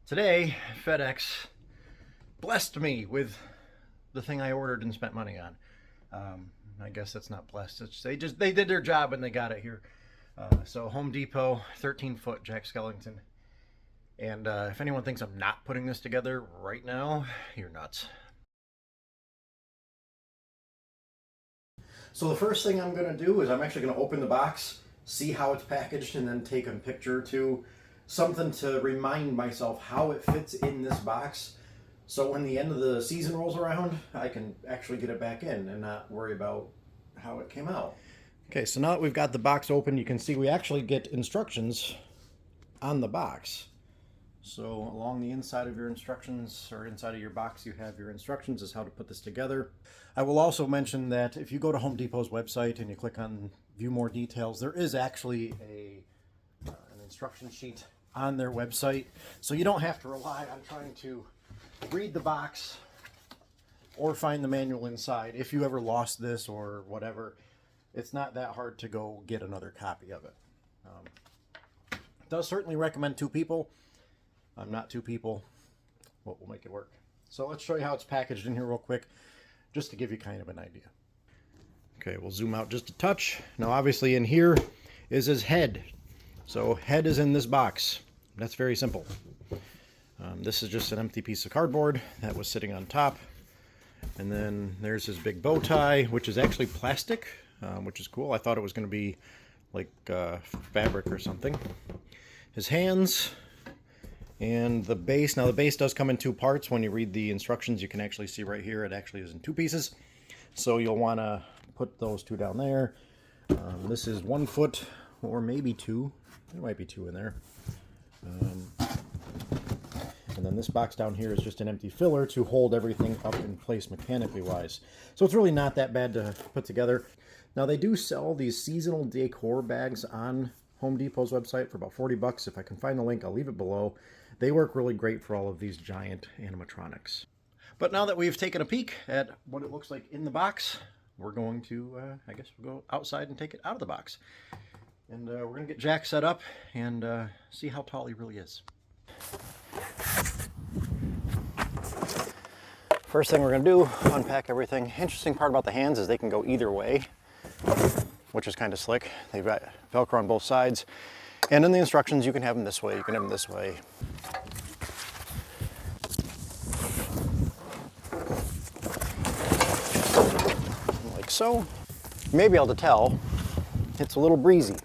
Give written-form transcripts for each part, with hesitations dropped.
Today, FedEx blessed me with the thing I ordered and spent money on. I guess that's not blessed. They did their job and they got it here. So Home Depot, 13-foot Jack Skellington. And if anyone thinks I'm not putting this together right now, you're nuts. So the first thing I'm going to do is I'm actually going to open the box, see how it's packaged, and then take a picture or two, something to remind myself how it fits in this box. So when the end of the season rolls around, I can actually get it back in and not worry about how it came out. Okay, so now that we've got the box open, you can see we actually get instructions on the box. So along the inside of your instructions, or inside of your box, you have your instructions as how to put this together. I will also mention that if you go to Home Depot's website and you click on View More Details, there is actually an instruction sheet on their website. So you don't have to rely on trying to read the box or find the manual inside. If you ever lost this or whatever, it's not that hard to go get another copy of it. It does certainly recommend 2 people. I'm not 2 people, but we'll make it work. So let's show you how it's packaged in here real quick, just to give you kind of an idea. Okay, we'll zoom out just a touch. Now obviously in here is his head. So head is in this box. That's very simple. This is just an empty piece of cardboard that was sitting on top. And then there's his big bow tie, which is actually plastic, which is cool. I thought it was going to be like fabric or something. His hands. And the base, now the base does come in 2 parts. When you read the instructions, you can actually see right here, it actually is in 2 pieces. So you'll want to put those 2 down there. This is 1 foot, or maybe 2. There might be 2 in there. And then this box down here is just an empty filler to hold everything up in place mechanically wise. So it's really not that bad to put together. Now they do sell these seasonal decor bags on Home Depot's website for about 40 bucks. If I can find the link, I'll leave it below. They work really great for all of these giant animatronics. But now that we've taken a peek at what it looks like in the box, we're going to, I guess we'll go outside and take it out of the box. And we're going to get Jack set up and see how tall he really is. First thing we're going to do, unpack everything. Interesting part about the hands is they can go either way, which is kind of slick. They've got Velcro on both sides. And in the instructions, you can have them this way, you can have them this way. Like so. You may be able to tell, it's a little breezy.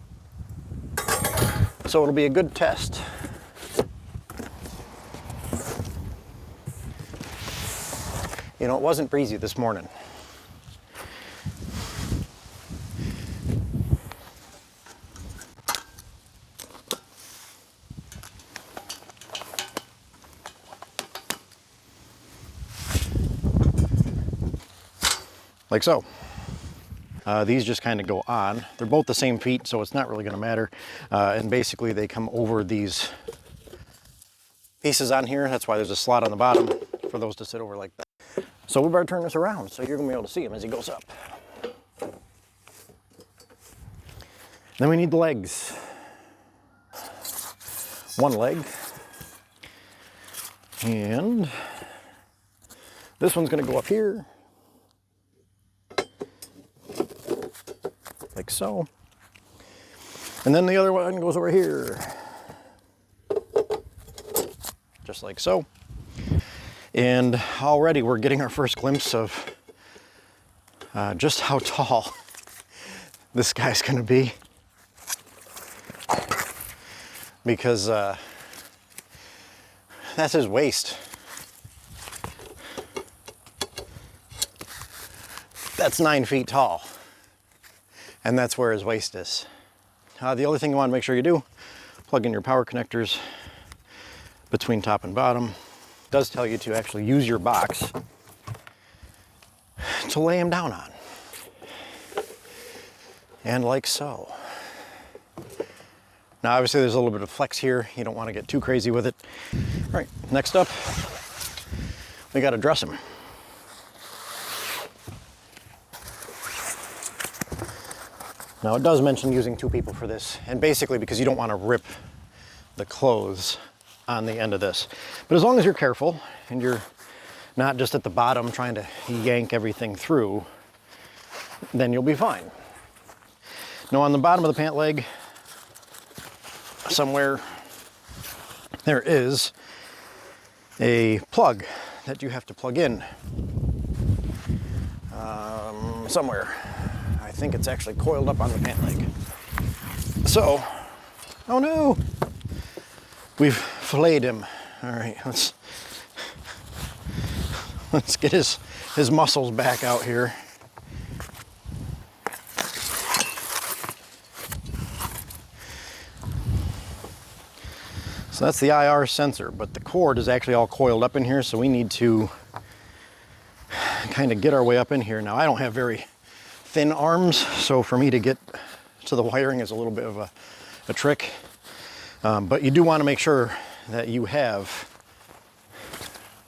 So it'll be a good test. You know, it wasn't breezy this morning. Like so. These just kind of go on. They're both the same feet, so it's not really going to matter. And basically they come over these pieces on here. That's why there's a slot on the bottom for those to sit over like that. So we better turn this around so you're going to be able to see him as he goes up. Then we need the legs. 1 leg. And this one's going to go up here. Like so. And then the other one goes over here. Just like so. And already we're getting our first glimpse of just how tall this guy's going to be. Because that's his waist. That's 9 feet tall. And that's where his waist is. The other thing you want to make sure you do, plug in your power connectors between top and bottom. It does tell you to actually use your box to lay him down on. And like so. Now obviously there's a little bit of flex here. You don't want to get too crazy with it. All right, next up, we got to dress him. Now it does mention using 2 people for this, and basically because you don't want to rip the clothes on the end of this. But as long as you're careful and you're not just at the bottom trying to yank everything through, then you'll be fine. Now on the bottom of the pant leg, somewhere, there is a plug that you have to plug in. Somewhere. I think it's actually coiled up on the pant leg. So, oh no! We've filleted him. All right, let's get his muscles back out here. So that's the IR sensor, but the cord is actually all coiled up in here, so we need to kind of get our way up in here. Now, I don't have very thin arms, so for me to get to the wiring is a little bit of a trick. But you do want to make sure that you have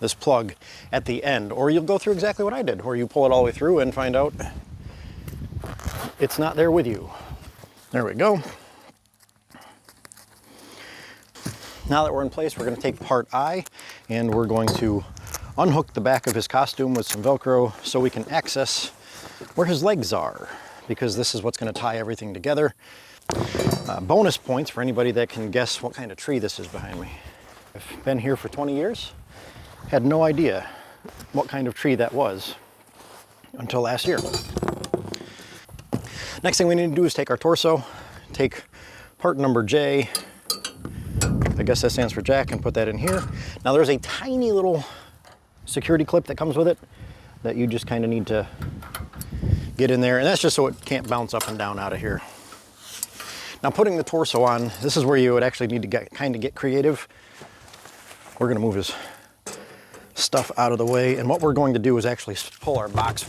this plug at the end, or you'll go through exactly what I did, where you pull it all the way through and find out it's not there with you. There we go. Now that we're in place, we're going to take part I, and we're going to unhook the back of his costume with some Velcro so we can access where his legs are, because this is what's going to tie everything together. Bonus points for anybody that can guess what kind of tree this is behind me. I've been here for 20 years, had no idea what kind of tree that was until last year. Next thing we need to do is take our torso, take part number J, I guess that stands for Jack, and put that in here. Now there's a tiny little security clip that comes with it that you just kind of need to get in there, and that's just so it can't bounce up and down out of here. Now putting the torso on, this is where you would actually need to kind of get creative. We're going to move his stuff out of the way, and what we're going to do is actually pull our box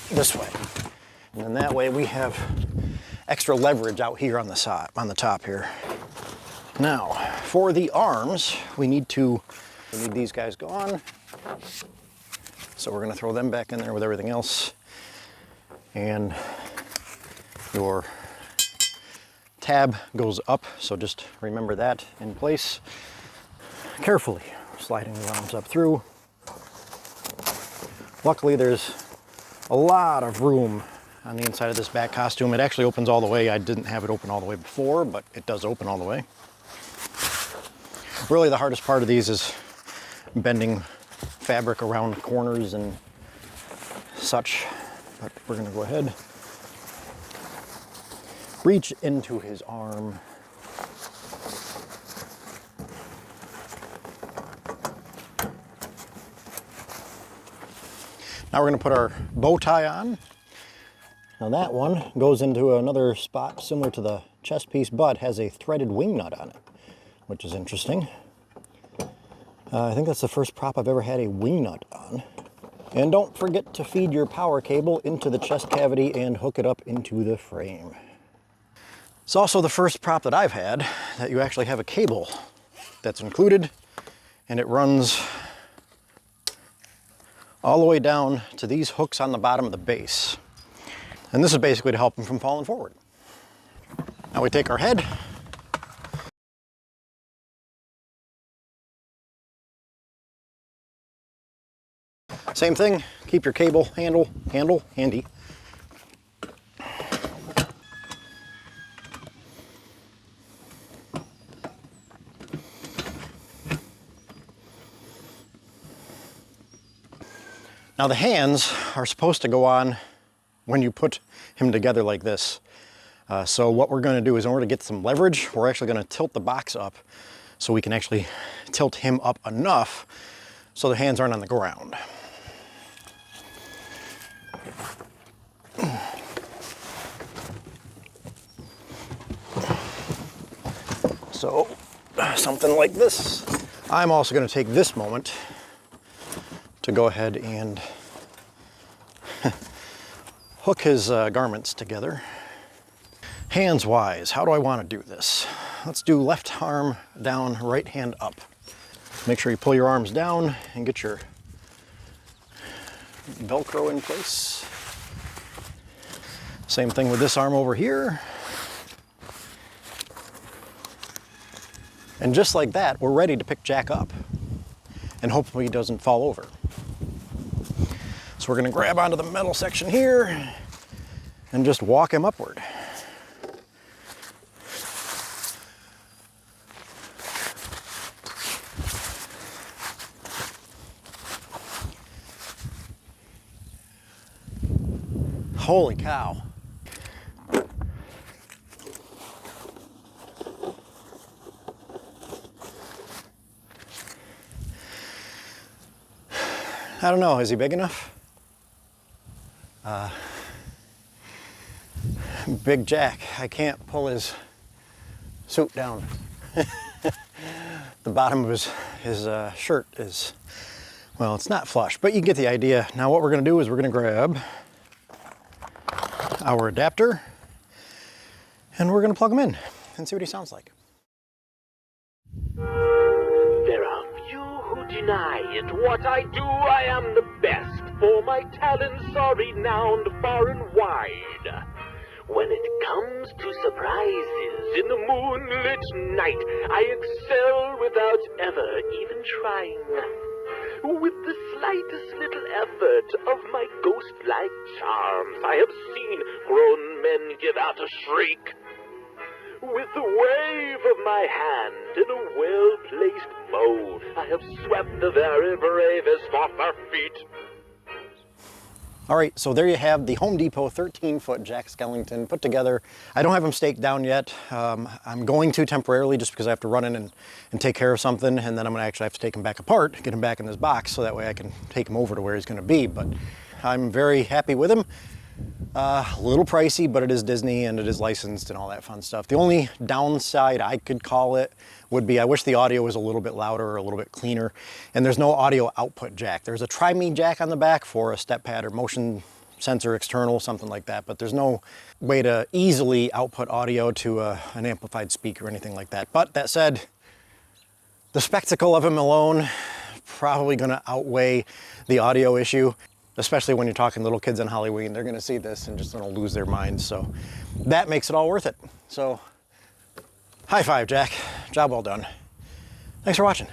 this way, and then that way we have extra leverage out here on the top here. Now for the arms, we need these guys gone, so we're going to throw them back in there with everything else, and your tab goes up, so just remember that in place. Carefully sliding the arms up through. Luckily there's a lot of room on the inside of this back costume. It actually opens all the way. I didn't have it open all the way before, but it does open all the way. Really the hardest part of these is bending fabric around corners and such, but we're going to go ahead, reach into his arm, now we're going to put our bow tie on. Now that one goes into another spot similar to the chest piece, but has a threaded wing nut on it, which is interesting. I think that's the first prop I've ever had a wing nut on. And don't forget to feed your power cable into the chest cavity and hook it up into the frame. It's also the first prop that I've had that you actually have a cable that's included, and it runs all the way down to these hooks on the bottom of the base. And this is basically to help him from falling forward. Now we take our head, same thing, keep your cable handle handy. Now the hands are supposed to go on when you put him together like this. So what we're going to do is, in order to get some leverage, we're actually going to tilt the box up so we can actually tilt him up enough so the hands aren't on the ground. So something like this. I'm also going to take this moment to go ahead and hook his garments together. Hands wise, how do I want to do this? Let's do left arm down, right hand up. Make sure you pull your arms down and get your Velcro in place. Same thing with this arm over here. And just like that, we're ready to pick Jack up. And hopefully he doesn't fall over. So we're gonna grab onto the metal section here and just walk him upward. Holy cow. I don't know, is he big enough? Big Jack, I can't pull his suit down. The bottom of his shirt is, well, it's not flush, but you get the idea. Now what we're gonna do is we're gonna grab our adapter and we're gonna plug him in and see what he sounds like. There are few who deny it. What I do, I am the best, for my talents are renowned far and wide. When it comes to surprises in the moonlit night, I excel without ever even trying. With the slightest little effort of my ghost-like charms, I have seen grown men give out a shriek. With the wave of my hand in a well-placed bow, I have swept the very bravest off their feet. All right, so there you have the Home Depot 13-foot Jack Skellington put together. I don't have him staked down yet. I'm going to temporarily just because I have to run in and take care of something, and then I'm gonna actually have to take him back apart, get him back in this box, so that way I can take him over to where he's gonna be. But I'm very happy with him. A little pricey, but it is Disney and it is licensed and all that fun stuff. The only downside I could call it would be I wish the audio was a little bit louder or a little bit cleaner. And there's no audio output jack. There's a Try Me jack on the back for a step pad or motion sensor external, something like that. But there's no way to easily output audio to an amplified speaker or anything like that. But that said, the spectacle of him alone probably gonna outweigh the audio issue. Especially when you're talking little kids on Halloween, they're gonna see this and just gonna lose their minds. So that makes it all worth it. So high five, Jack. Job well done. Thanks for watching.